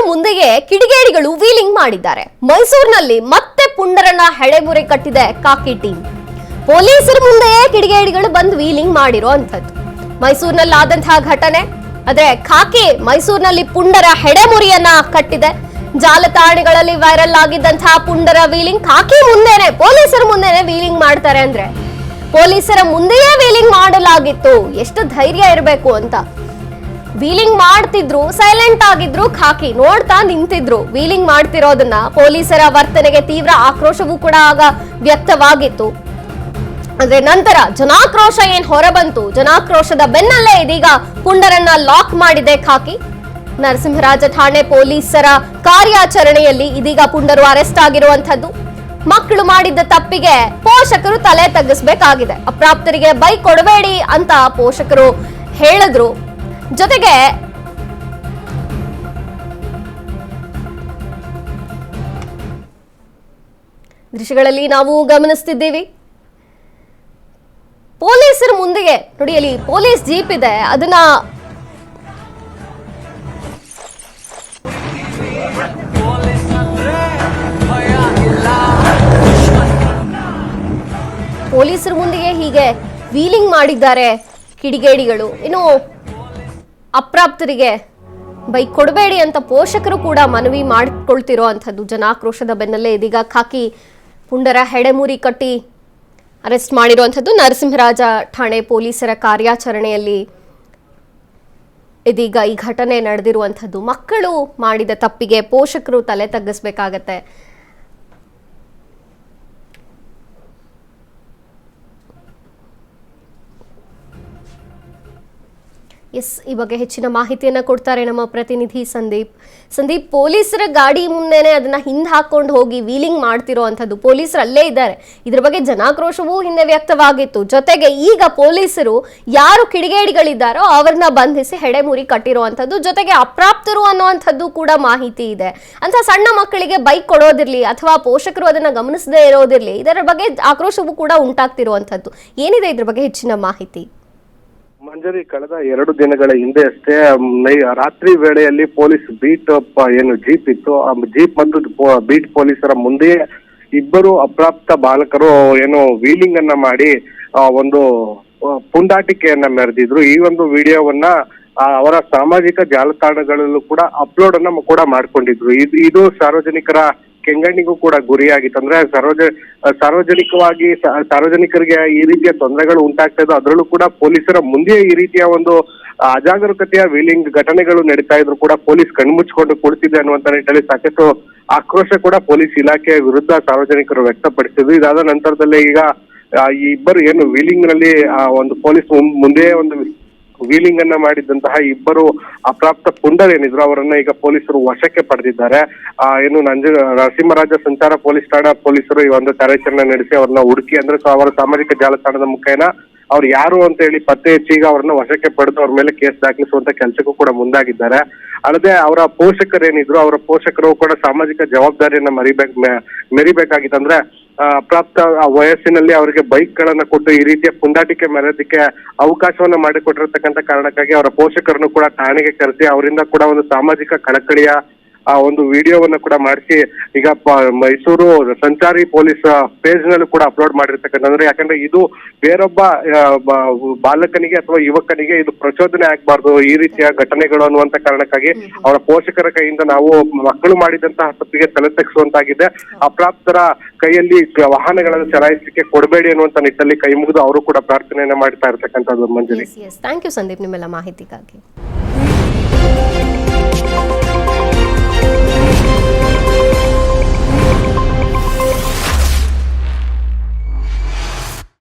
ಮುಂದೆಯೇ ಕಿಡಿಗೇಡಿಗಳು ವೀಲಿಂಗ್ ಮಾಡಿದ್ದಾರೆ. ಮೈಸೂರಿನಲ್ಲಿ ಮತ್ತೆ ಪುಂಡರನ್ನ ಹೆಡೆಮುರಿ ಕಟ್ಟಿದೆ ಖಾಕಿ ಟೀಮ್. ಪೊಲೀಸರ ಮುಂದೆಯೇ ಕಿಡಿಗೇಡಿಗಳು ಬಂದು ವೀಲಿಂಗ್ ಮಾಡಿರೋ ಅಂಥದ್ದು ಮೈಸೂರಿನಲ್ಲಿ ಆದಂತಹ ಘಟನೆ. ಆದ್ರೆ ಖಾಕಿ ಮೈಸೂರಿನಲ್ಲಿ ಪುಂಡರ ಹೆಡೆಮುರಿಯನ್ನ ಕಟ್ಟಿದೆ. ಜಾಲತಾಣಗಳಲ್ಲಿ ವೈರಲ್ ಆಗಿದ್ದಂತಹ ಪುಂಡರ ವೀಲಿಂಗ್ ಖಾಕಿ ಮುಂದೆನೆ, ಪೊಲೀಸರ ಮುಂದೆನೆ ವೀಲಿಂಗ್ ಮಾಡ್ತಾರೆ ಅಂದ್ರೆ ಪೊಲೀಸರ ಮುಂದೆಯೇ ವೀಲಿಂಗ್ ಮಾಡಲಾಗಿತ್ತು. ಎಷ್ಟು ಧೈರ್ಯ ಇರಬೇಕು ಅಂತ. ವೀಲಿಂಗ್ ಮಾಡ್ತಿದ್ರು, ಸೈಲೆಂಟ್ ಆಗಿದ್ರು, ಖಾಕಿ ನೋಡ್ತಾ ನಿಂತಿದ್ರು. ವೀಲಿಂಗ್ ಮಾಡ್ತಿರೋದನ್ನ ಪೊಲೀಸರ ವರ್ತನೆಗೆ ತೀವ್ರ ಆಕ್ರೋಶವೂ ಕೂಡ ಆಗ ವ್ಯಕ್ತವಾಗಿತ್ತು. ಅಂದ್ರೆ ನಂತರ ಜನಾಕ್ರೋಶ ಏನ್ ಹೊರಬಂತು, ಜನಾಕ್ರೋಶದ ಬೆನ್ನಲ್ಲೇ ಇದೀಗ ಪುಂಡರನ್ನ ಲಾಕ್ ಮಾಡಿದೆ ಖಾಕಿ. ನರಸಿಂಹರಾಜ ಠಾಣೆ ಪೊಲೀಸರ ಕಾರ್ಯಾಚರಣೆಯಲ್ಲಿ ಇದೀಗ ಪುಂಡರು ಅರೆಸ್ಟ್ ಆಗಿರುವಂತದ್ದು. ಮಕ್ಕಳು ಮಾಡಿದ್ದ ತಪ್ಪಿಗೆ ಪೋಷಕರು ತಲೆ ತಗ್ಗಿಸಬೇಕಾಗಿದೆ. ಅಪ್ರಾಪ್ತರಿಗೆ ಬೈಕ್ ಕೊಡಬೇಡಿ ಅಂತ ಪೋಷಕರು ಹೇಳಿದ್ರು. ಜೊತೆಗೆ ದೃಶ್ಯಗಳಲ್ಲಿ ನಾವು ಗಮನಿಸ್ತಿದ್ದೀವಿ, ಪೊಲೀಸರ ಮುಂದೆಗೆ ನೋಡಿ, ಅಲ್ಲಿ ಪೊಲೀಸ್ ಜೀಪ್ ಇದೆ, ಅದನ್ನ ಪೊಲೀಸರ ಮುಂದೆಯೇ ಹೀಗೆ ವೀಲಿಂಗ್ ಮಾಡಿದ್ದಾರೆ ಕಿಡಿಗೇಡಿಗಳು. ಇನ್ನು ಅಪ್ರಾಪ್ತರಿಗೆ ಬೈಕ್ ಕೊಡಬೇಡಿ ಅಂತ ಪೋಷಕರು ಕೂಡ ಮನವಿ ಮಾಡಿಕೊಳ್ತಿರೋ ಅಂಥದ್ದು. ಜನಾಕ್ರೋಶದ ಬೆನ್ನಲ್ಲೇ ಇದೀಗ ಖಾಕಿ ಪುಂಡರ ಹೆಡೆಮುರಿ ಕಟ್ಟಿ ಅರೆಸ್ಟ್ ಮಾಡಿರುವಂಥದ್ದು. ನರಸಿಂಹರಾಜ ಠಾಣೆ ಪೊಲೀಸರ ಕಾರ್ಯಾಚರಣೆಯಲ್ಲಿ ಇದೀಗ ಈ ಘಟನೆ ನಡೆದಿರುವಂಥದ್ದು. ಮಕ್ಕಳು ಮಾಡಿದ ತಪ್ಪಿಗೆ ಪೋಷಕರು ತಲೆ ತಗ್ಗಿಸ್ಬೇಕಾಗತ್ತೆ. ಈ ಬಗ್ಗೆ ಹೆಚ್ಚಿನ ಮಾಹಿತಿಯನ್ನ ಕೊಡ್ತಾರೆ ನಮ್ಮ ಪ್ರತಿನಿಧಿ ಸಂದೀಪ್. ಪೊಲೀಸರ ಗಾಡಿ ಮುಂದೆನೆ ಅದನ್ನ ಹಿಂದೆ ಹಾಕೊಂಡು ಹೋಗಿ ವೀಲಿಂಗ್ ಮಾಡ್ತಿರೋ ಅಂಥದ್ದು. ಪೊಲೀಸರು ಅಲ್ಲೇ ಇದ್ದಾರೆ. ಇದ್ರ ಬಗ್ಗೆ ಜನಾಕ್ರೋಶವೂ ಹಿಂದೆ ವ್ಯಕ್ತವಾಗಿತ್ತು. ಜೊತೆಗೆ ಈಗ ಪೊಲೀಸರು ಯಾರು ಕಿಡಿಗೇಡಿಗಳಿದ್ದಾರೋ ಅವ್ರನ್ನ ಬಂಧಿಸಿ ಹೆಡೆಮುರಿ ಕಟ್ಟಿರುವಂಥದ್ದು. ಜೊತೆಗೆ ಅಪ್ರಾಪ್ತರು ಅನ್ನುವಂಥದ್ದು ಕೂಡ ಮಾಹಿತಿ ಇದೆ. ಅಂತ ಸಣ್ಣ ಮಕ್ಕಳಿಗೆ ಬೈಕ್ ಕೊಡೋದಿರ್ಲಿ ಅಥವಾ ಪೋಷಕರು ಅದನ್ನ ಗಮನಿಸದೇ ಇರೋದಿರ್ಲಿ, ಇದರ ಬಗ್ಗೆ ಆಕ್ರೋಶವೂ ಕೂಡ ಉಂಟಾಗ್ತಿರುವಂಥದ್ದು. ಏನಿದೆ ಇದ್ರ ಬಗ್ಗೆ ಹೆಚ್ಚಿನ ಮಾಹಿತಿ? ಮಂಜರಿ, ಕಳೆದ 2 ದಿನಗಳ ಹಿಂದೆ ಅಷ್ಟೇ ರಾತ್ರಿ ವೇಳೆಯಲ್ಲಿ ಪೊಲೀಸ್ ಬೀಟ್ ಏನು ಜೀಪ್ ಇತ್ತು, ಆ ಜೀಪ್ ಮತ್ತು ಬೀಟ್ ಪೊಲೀಸರ ಮುಂದೆಯೇ ಇಬ್ಬರು ಅಪ್ರಾಪ್ತ ಬಾಲಕರು ಏನು ವೀಲಿಂಗ್ ಅನ್ನ ಮಾಡಿ ಒಂದು ಪುಂಡಾಟಿಕೆಯನ್ನ ಮೆರೆದಿದ್ರು. ಈ ಒಂದು ವಿಡಿಯೋವನ್ನ ಅವರ ಸಾಮಾಜಿಕ ಜಾಲತಾಣಗಳಲ್ಲೂ ಕೂಡ ಅಪ್ಲೋಡ್ ಅನ್ನ ಕೂಡ ಮಾಡ್ಕೊಂಡಿದ್ರು. ಇದು ಸಾರ್ವಜನಿಕರ ಕೆಂಗಣ್ಣಿಗೂ ಕೂಡ ಗುರಿಯಾಗಿತ್ತು. ಅಂದ್ರೆ ಸಾರ್ವಜನಿಕವಾಗಿ ಸಾರ್ವಜನಿಕರಿಗೆ ಈ ರೀತಿಯ ತೊಂದರೆಗಳು ಉಂಟಾಗ್ತಾ ಇದ್ದು, ಅದರಲ್ಲೂ ಕೂಡ ಪೊಲೀಸರ ಮುಂದೆ ಈ ರೀತಿಯ ಒಂದು ಅಜಾಗರೂಕತೆಯ ವೀಲಿಂಗ್ ಘಟನೆಗಳು ನಡೀತಾ ಇದ್ರು ಕೂಡ ಪೊಲೀಸ್ ಕಣ್ಮುಚ್ಕೊಂಡು ಕುಳಿತಿದೆ ಅನ್ನುವಂತ ನಿಟ್ಟಿನಲ್ಲಿ ಸಾಕಷ್ಟು ಆಕ್ರೋಶ ಕೂಡ ಪೊಲೀಸ್ ಇಲಾಖೆಯ ವಿರುದ್ಧ ಸಾರ್ವಜನಿಕರು ವ್ಯಕ್ತಪಡಿಸಿದ್ರು. ಇದಾದ ನಂತರದಲ್ಲೇ ಈಗ ಈ ಇಬ್ಬರು ಏನು ವೀಲಿಂಗ್ ನಲ್ಲಿ ಒಂದು ಪೊಲೀಸ್ ಮುಂದೆ ಒಂದು ವೀಲಿಂಗ್ ಅನ್ನ ಮಾಡಿದಂತಹ ಇಬ್ಬರು ಅಪ್ರಾಪ್ತ ಪುಂಡರೇನಿದ್ರು ಅವರನ್ನ ಈಗ ಪೊಲೀಸರು ವಶಕ್ಕೆ ಪಡೆದಿದ್ದಾರೆ. ಏನು ನರಸಿಂಹರಾಜ ಸಂಚಾರ ಪೊಲೀಸ್ ಠಾಣಾ ಪೊಲೀಸರು ಈ ಒಂದು ಕಾರ್ಯಾಚರಣೆ ನಡೆಸಿ ಅವ್ರನ್ನ ಹುಡುಕಿ, ಅಂದ್ರೆ ಅವರ ಸಾಮಾಜಿಕ ಜಾಲತಾಣದ ಮುಖೇನ ಅವ್ರು ಯಾರು ಅಂತ ಹೇಳಿ ಪತ್ತೆ ಹಚ್ಚಿ ಈಗ ಅವ್ರನ್ನ ವಶಕ್ಕೆ ಪಡೆದು ಅವ್ರ ಮೇಲೆ ಕೇಸ್ ದಾಖಲಿಸುವಂತ ಕೆಲಸಕ್ಕೂ ಕೂಡ ಮುಂದಾಗಿದ್ದಾರೆ. ಅಲ್ಲದೆ ಅವರ ಪೋಷಕರೇನಿದ್ರು ಅವರ ಪೋಷಕರು ಕೂಡ ಸಾಮಾಜಿಕ ಜವಾಬ್ದಾರಿಯನ್ನ ಮೆರಿಬೇಕಾಗಿತ್ತು. ಅಂದ್ರೆ ಅಪ್ರಾಪ್ತ ವಯಸ್ಸಿನಲ್ಲಿ ಅವರಿಗೆ ಬೈಕ್ ಗಳನ್ನ ಕೊಟ್ಟು ಈ ರೀತಿಯ ಪುಂಡಾಟಿಕೆ ಮೆರೆದಕ್ಕೆ ಅವಕಾಶವನ್ನ ಮಾಡಿಕೊಟ್ಟಿರತಕ್ಕಂತ ಕಾರಣಕ್ಕಾಗಿ ಅವರ ಪೋಷಕರನ್ನು ಕೂಡ ಠಾಣೆಗೆ ಕರೆಸಿ ಅವರಿಂದ ಕೂಡ ಒಂದು ಸಾಮಾಜಿಕ ಕಳಕಳಿಯ ಒಂದು ವಿಡಿಯೋವನ್ನ ಕೂಡ ಮಾಡಿಸಿ ಈಗ ಮೈಸೂರು ಸಂಚಾರಿ ಪೊಲೀಸ್ ಪೇಜ್ ನಲ್ಲೂ ಕೂಡ ಅಪ್ಲೋಡ್ ಮಾಡಿರ್ತಕ್ಕಂಥದ್ದು. ಯಾಕಂದ್ರೆ ಇದು ಬೇರೊಬ್ಬ ಬಾಲಕನಿಗೆ ಅಥವಾ ಯುವಕನಿಗೆ ಇದು ಪ್ರಚೋದನೆ ಆಗ್ಬಾರ್ದು ಈ ರೀತಿಯ ಘಟನೆಗಳು ಅನ್ನುವಂತ ಕಾರಣಕ್ಕಾಗಿ ಅವರ ಪೋಷಕರ ಕೈಯಿಂದ ನಾವು ಮಕ್ಕಳು ಮಾಡಿದಂತಹ ತಪ್ಪಿಗೆ ತಲೆ ತಗ್ಗಿಸುವಂತಾಗಿದೆ. ಅಪ್ರಾಪ್ತರ ಕೈಯಲ್ಲಿ ವಾಹನಗಳನ್ನು ಚಲಾಯಿಸಲಿಕ್ಕೆ ಕೊಡಬೇಡಿ ಅನ್ನುವಂತ ನಿಟ್ಟಲ್ಲಿ ಕೈ ಮುಗಿದು ಅವರು ಕೂಡ ಪ್ರಾರ್ಥನೆಯನ್ನ ಮಾಡ್ತಾ ಇರ್ತಕ್ಕಂಥದ್ದು. ಮಂಜರಿ, ಥ್ಯಾಂಕ್ ಯು ಸಂದೀಪ್ ನಿಮ್ಮೆಲ್ಲ ಮಾಹಿತಿಗಾಗಿ.